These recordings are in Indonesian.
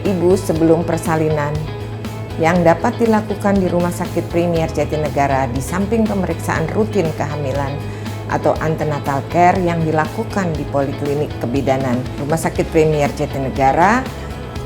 ibu sebelum persalinan yang dapat dilakukan di Rumah Sakit Premier Jatinegara di samping pemeriksaan rutin kehamilan atau antenatal care yang dilakukan di Poliklinik Kebidanan Rumah Sakit Premier Jatinegara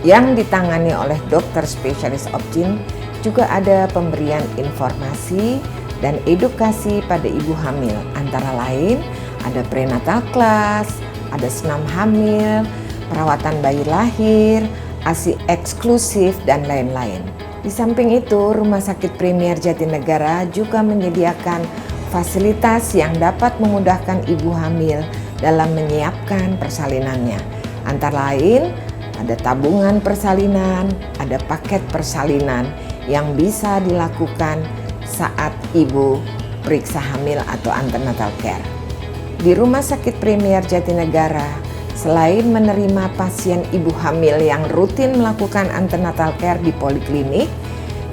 yang ditangani oleh dokter spesialis obgyn, juga ada pemberian informasi dan edukasi pada ibu hamil, antara lain ada prenatal class, ada senam hamil, perawatan bayi lahir, ASI eksklusif, dan lain-lain. Di samping itu, Rumah Sakit Premier Jatinegara juga menyediakan fasilitas yang dapat memudahkan ibu hamil dalam menyiapkan persalinannya. Antara lain, ada tabungan persalinan, ada paket persalinan yang bisa dilakukan saat ibu periksa hamil atau antenatal care. Di Rumah Sakit Premier Jatinegara, selain menerima pasien ibu hamil yang rutin melakukan antenatal care di poliklinik,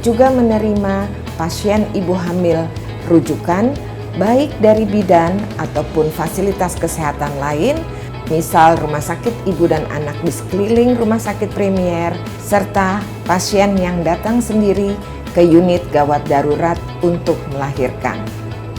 juga menerima pasien ibu hamil rujukan baik dari bidan ataupun fasilitas kesehatan lain, misal Rumah Sakit Ibu dan Anak di sekeliling Rumah Sakit Premier, serta pasien yang datang sendiri ke unit gawat darurat untuk melahirkan.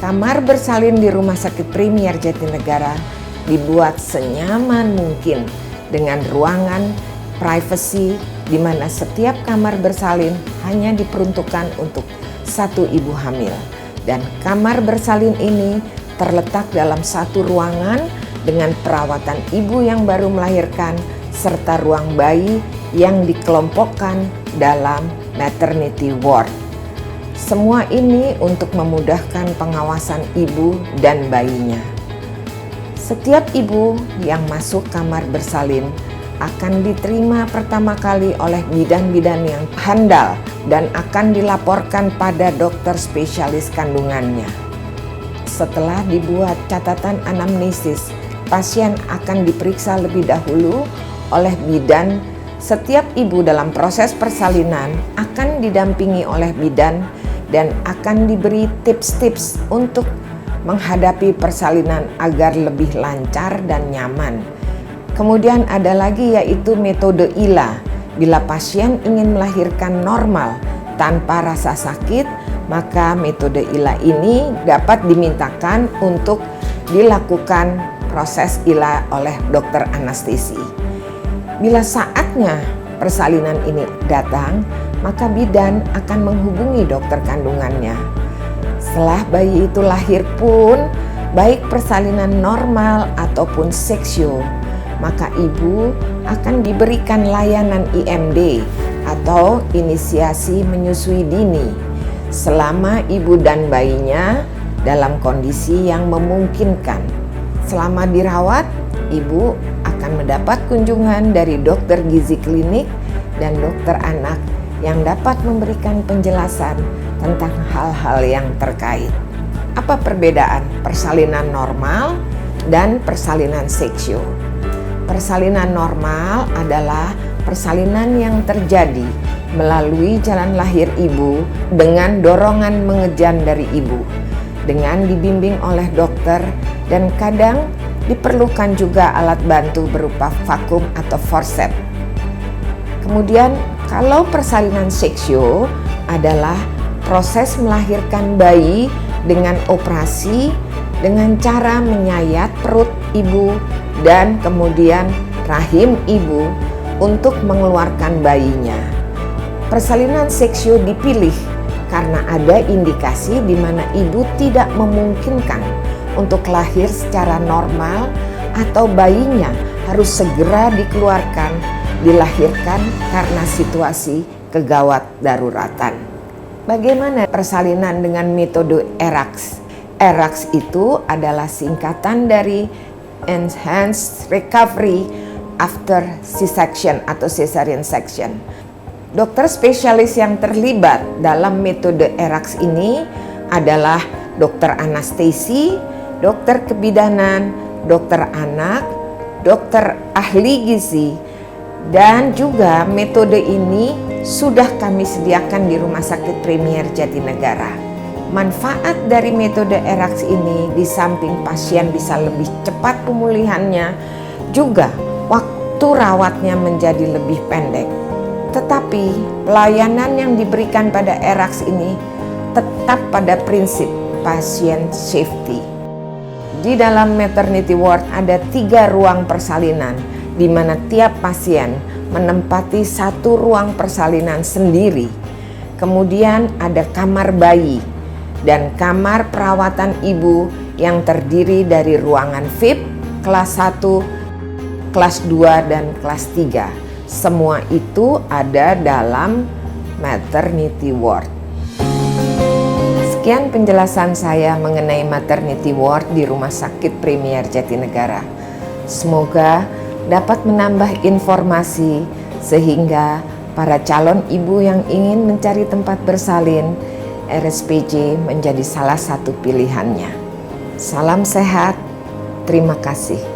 Kamar bersalin di Rumah Sakit Premier Jatinegara dibuat senyaman mungkin dengan ruangan privasi di mana setiap kamar bersalin hanya diperuntukkan untuk satu ibu hamil. Dan kamar bersalin ini terletak dalam satu ruangan dengan perawatan ibu yang baru melahirkan serta ruang bayi yang dikelompokkan dalam maternity ward. Semua ini untuk memudahkan pengawasan ibu dan bayinya. Setiap ibu yang masuk kamar bersalin akan diterima pertama kali oleh bidan-bidan yang handal dan akan dilaporkan pada dokter spesialis kandungannya. Setelah dibuat catatan anamnesis, pasien akan diperiksa lebih dahulu oleh bidan. Setiap ibu dalam proses persalinan akan didampingi oleh bidan dan akan diberi tips-tips untuk menghadapi persalinan agar lebih lancar dan nyaman. Kemudian ada lagi yaitu metode ILA. Bila pasien ingin melahirkan normal tanpa rasa sakit, maka metode ILA ini dapat dimintakan untuk dilakukan proses ILA oleh dokter anestesi. Bila saatnya persalinan ini datang, maka bidan akan menghubungi dokter kandungannya. Setelah bayi itu lahir pun, baik persalinan normal ataupun seksio, maka ibu akan diberikan layanan IMD atau inisiasi menyusui dini selama ibu dan bayinya dalam kondisi yang memungkinkan. Selama dirawat, ibu akan mendapat kunjungan dari dokter gizi klinik dan dokter anak yang dapat memberikan penjelasan tentang hal-hal yang terkait. Apa perbedaan persalinan normal dan persalinan seksio? Persalinan normal adalah persalinan yang terjadi melalui jalan lahir ibu dengan dorongan mengejan dari ibu, dengan dibimbing oleh dokter, dan kadang diperlukan juga alat bantu berupa vakum atau forcep. Kemudian kalau persalinan seksio adalah proses melahirkan bayi dengan operasi dengan cara menyayat perut ibu dan kemudian rahim ibu untuk mengeluarkan bayinya. Persalinan seksio dipilih karena ada indikasi di mana ibu tidak memungkinkan untuk lahir secara normal atau bayinya harus segera dikeluarkan, dilahirkan karena situasi kegawat daruratan. Bagaimana persalinan dengan metode ERAX? ERAX itu adalah singkatan dari Enhanced Recovery After C-section atau Cesarean section. Dokter spesialis yang terlibat dalam metode ERAX ini adalah dokter anestesi, dokter kebidanan, dokter anak, dokter ahli gizi, dan juga metode ini sudah kami sediakan di Rumah Sakit Premier Jatinegara. Manfaat dari metode ERAX ini di samping pasien bisa lebih cepat pemulihannya, juga waktu rawatnya menjadi lebih pendek. Tetapi pelayanan yang diberikan pada ERAKS ini tetap pada prinsip patient safety. Di dalam maternity ward ada 3 ruang persalinan, di mana tiap pasien menempati 1 ruang persalinan sendiri. Kemudian ada kamar bayi dan kamar perawatan ibu yang terdiri dari ruangan VIP, kelas 1, kelas 2, dan kelas 3. Semua itu ada dalam maternity ward. Sekian penjelasan saya mengenai maternity ward di Rumah Sakit Premier Jatinegara. Semoga dapat menambah informasi sehingga para calon ibu yang ingin mencari tempat bersalin, RSPJ menjadi salah satu pilihannya. Salam sehat, terima kasih.